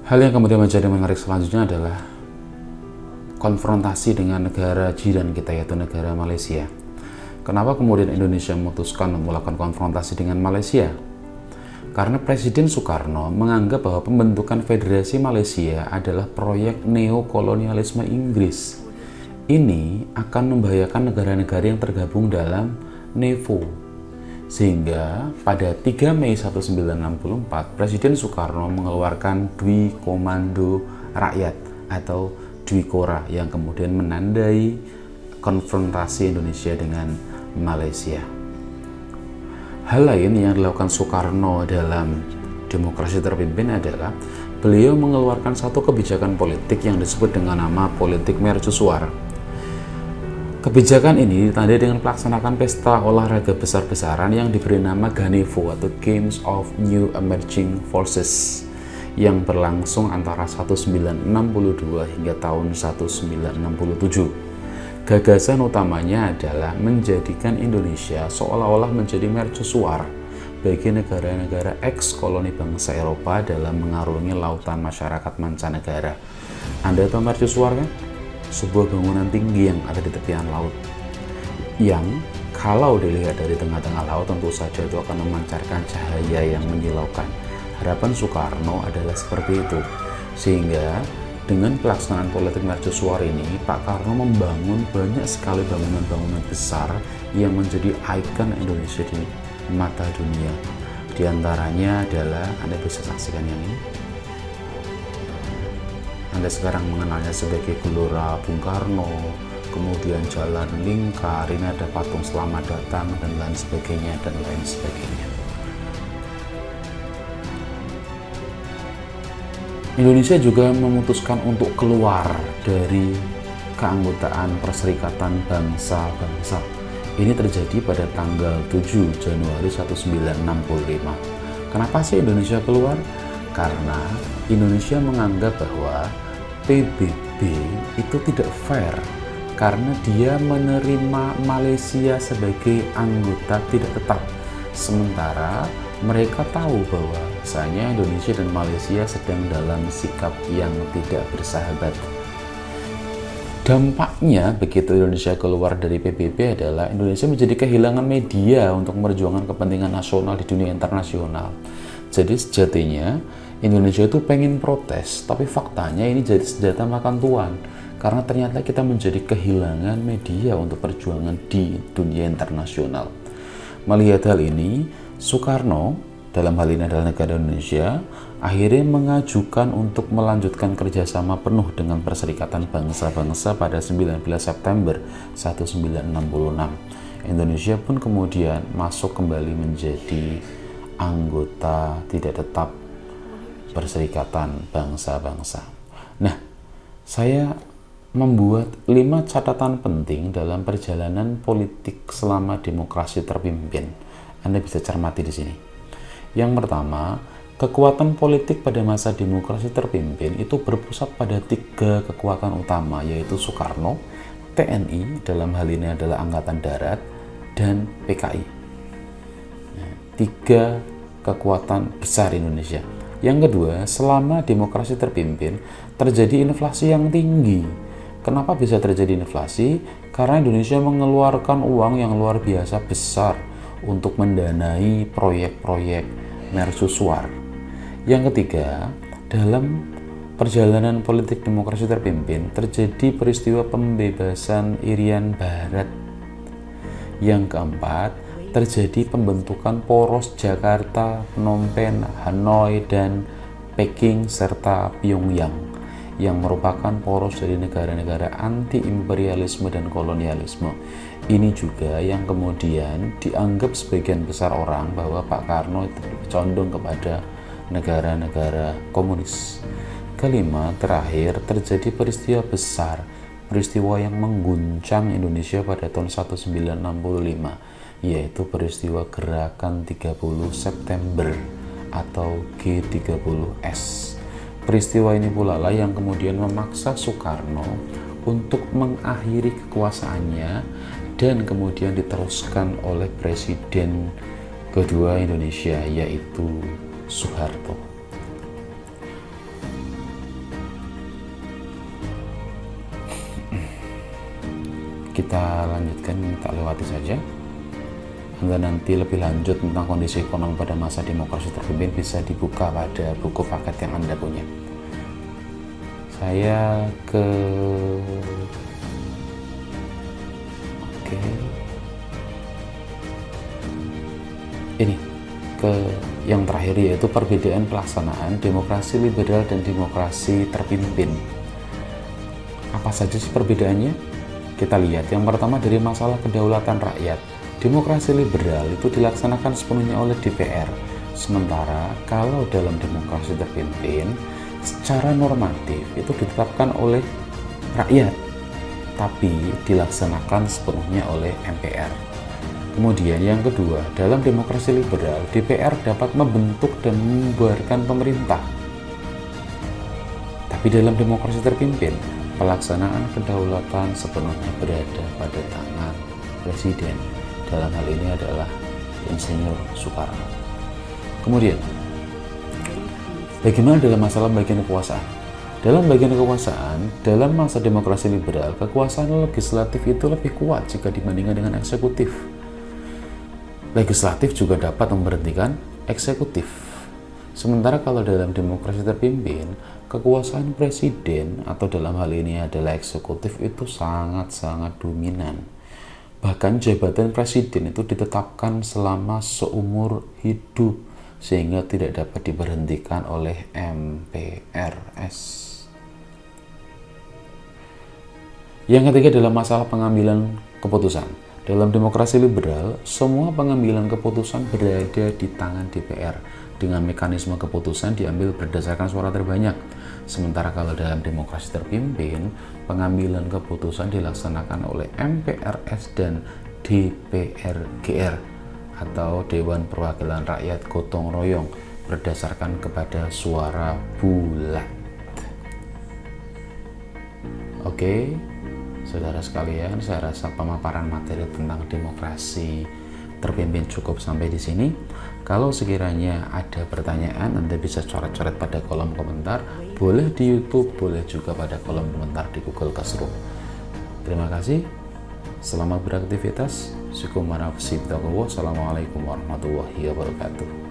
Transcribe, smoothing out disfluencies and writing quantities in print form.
Hal yang kemudian menjadi menarik selanjutnya adalah konfrontasi dengan negara jiran kita, yaitu negara Malaysia. Kenapa kemudian Indonesia memutuskan melakukan konfrontasi dengan Malaysia? Karena Presiden Soekarno menganggap bahwa pembentukan Federasi Malaysia adalah proyek neokolonialisme Inggris. Ini akan membahayakan negara-negara yang tergabung dalam NEVO. Sehingga pada 3 Mei 1964, Presiden Soekarno mengeluarkan Dwi Komando Rakyat atau Dwikora yang kemudian menandai konfrontasi Indonesia dengan Malaysia. Hal lain yang dilakukan Soekarno dalam demokrasi terpimpin adalah beliau mengeluarkan satu kebijakan politik yang disebut dengan nama politik mercusuar. Kebijakan ini ditandai dengan melaksanakan pesta olahraga besar-besaran yang diberi nama Ganevo atau Games of New Emerging Forces yang berlangsung antara 1962 hingga tahun 1967. Gagasan utamanya adalah menjadikan Indonesia seolah-olah menjadi mercusuar bagi negara-negara eks-koloni bangsa Eropa dalam mengarungi lautan masyarakat mancanegara. Anda tahu mercusuar kan? Sebuah bangunan tinggi yang ada di tepian laut yang kalau dilihat dari tengah-tengah laut tentu saja itu akan memancarkan cahaya yang menyilaukan. Harapan Soekarno adalah seperti itu, sehingga dengan pelaksanaan politik mercusuar ini Pak Karno membangun banyak sekali bangunan-bangunan besar yang menjadi ikon Indonesia di mata dunia. Di antaranya adalah, Anda bisa saksikan yang ini. Anda sekarang mengenalnya sebagai Gelora Bung Karno, kemudian Jalan Lingkar, ini ada patung Selamat Datang dan lain sebagainya dan lain sebagainya. Indonesia juga memutuskan untuk keluar dari keanggotaan Perserikatan Bangsa-Bangsa. Ini terjadi pada tanggal 7 Januari 1965. Kenapa sih Indonesia keluar? Karena Indonesia menganggap bahwa PBB itu tidak fair karena dia menerima Malaysia sebagai anggota tidak tetap, sementara mereka tahu bahwa misalnya Indonesia dan Malaysia sedang dalam sikap yang tidak bersahabat. Dampaknya begitu Indonesia keluar dari PBB adalah Indonesia menjadi kehilangan media untuk memperjuangkan kepentingan nasional di dunia internasional. Jadi sejatinya Indonesia itu pengen protes, tapi faktanya ini jadi senjata makan tuan karena ternyata kita menjadi kehilangan media untuk perjuangan di dunia internasional. Melihat hal ini, Soekarno dalam hal ini adalah negara Indonesia akhirnya mengajukan untuk melanjutkan kerjasama penuh dengan Perserikatan Bangsa-Bangsa pada 19 September 1966. Indonesia pun kemudian masuk kembali menjadi anggota tidak tetap Perserikatan Bangsa-Bangsa. Nah, saya membuat 5 catatan penting dalam perjalanan politik selama demokrasi terpimpin. Anda bisa cermati di sini. Yang pertama, kekuatan politik pada masa demokrasi terpimpin itu berpusat pada 3 kekuatan utama, yaitu Soekarno, TNI, dalam hal ini adalah Angkatan Darat, dan PKI. 3 kekuatan besar Indonesia. Yang kedua, selama demokrasi terpimpin, terjadi inflasi yang tinggi. Kenapa bisa terjadi inflasi? Karena Indonesia mengeluarkan uang yang luar biasa besar untuk mendanai proyek-proyek mercusuar. Yang ketiga, dalam perjalanan politik demokrasi terpimpin, terjadi peristiwa pembebasan Irian Barat. Yang keempat, terjadi pembentukan poros Jakarta, Phnom Penh, Hanoi, dan Peking serta Pyongyang yang merupakan poros dari negara-negara anti-imperialisme dan kolonialisme. Ini juga yang kemudian dianggap sebagian besar orang bahwa Pak Karno itu condong kepada negara-negara komunis. Kelima, terakhir terjadi peristiwa besar, peristiwa yang mengguncang Indonesia pada tahun 1965, yaitu peristiwa Gerakan 30 September atau G30S. Peristiwa ini pula lah yang kemudian memaksa Soekarno untuk mengakhiri kekuasaannya dan kemudian diteruskan oleh Presiden kedua Indonesia, yaitu Soeharto. kita lanjutkan, kita lewati saja. Anda nanti lebih lanjut tentang kondisi ekonomi pada masa demokrasi terpimpin bisa dibuka pada buku paket yang Anda punya. Saya ke ini ke yang terakhir, yaitu perbedaan pelaksanaan demokrasi liberal dan demokrasi terpimpin. Apa saja sih perbedaannya? Kita lihat yang pertama dari masalah kedaulatan rakyat. Demokrasi liberal itu dilaksanakan sepenuhnya oleh DPR, sementara kalau dalam demokrasi terpimpin secara normatif itu ditetapkan oleh rakyat, tapi dilaksanakan sepenuhnya oleh MPR. Kemudian yang kedua, dalam demokrasi liberal, DPR dapat membentuk dan membubarkan pemerintah. Tapi dalam demokrasi terpimpin, pelaksanaan kedaulatan sepenuhnya berada pada tangan Presiden. Dalam hal ini adalah Insinyur Soekarno. Kemudian, bagaimana dalam masalah bagian kekuasaan? Dalam bagian kekuasaan, dalam masa demokrasi liberal, kekuasaan legislatif itu lebih kuat jika dibandingkan dengan eksekutif. Legislatif juga dapat memberhentikan eksekutif. Sementara kalau dalam demokrasi terpimpin, kekuasaan presiden atau dalam hal ini adalah eksekutif itu sangat-sangat dominan. Bahkan jabatan presiden itu ditetapkan selama seumur hidup sehingga tidak dapat diberhentikan oleh MPRS. Yang ketiga dalam masalah pengambilan keputusan. Dalam demokrasi liberal, semua pengambilan keputusan berada di tangan DPR. Dengan mekanisme keputusan diambil berdasarkan suara terbanyak. Sementara kalau dalam demokrasi terpimpin, pengambilan keputusan dilaksanakan oleh MPRS dan DPRGR atau Dewan Perwakilan Rakyat Gotong Royong berdasarkan kepada suara bulat. Oke. Saudara sekalian, saya rasa pemaparan materi tentang demokrasi terpimpin cukup sampai di sini. Kalau sekiranya ada pertanyaan, Anda bisa coret-coret pada kolom komentar, boleh di YouTube, boleh juga pada kolom komentar di Google Classroom. Terima kasih, selamat beraktivitas. Assalamualaikum warahmatullahi wabarakatuh.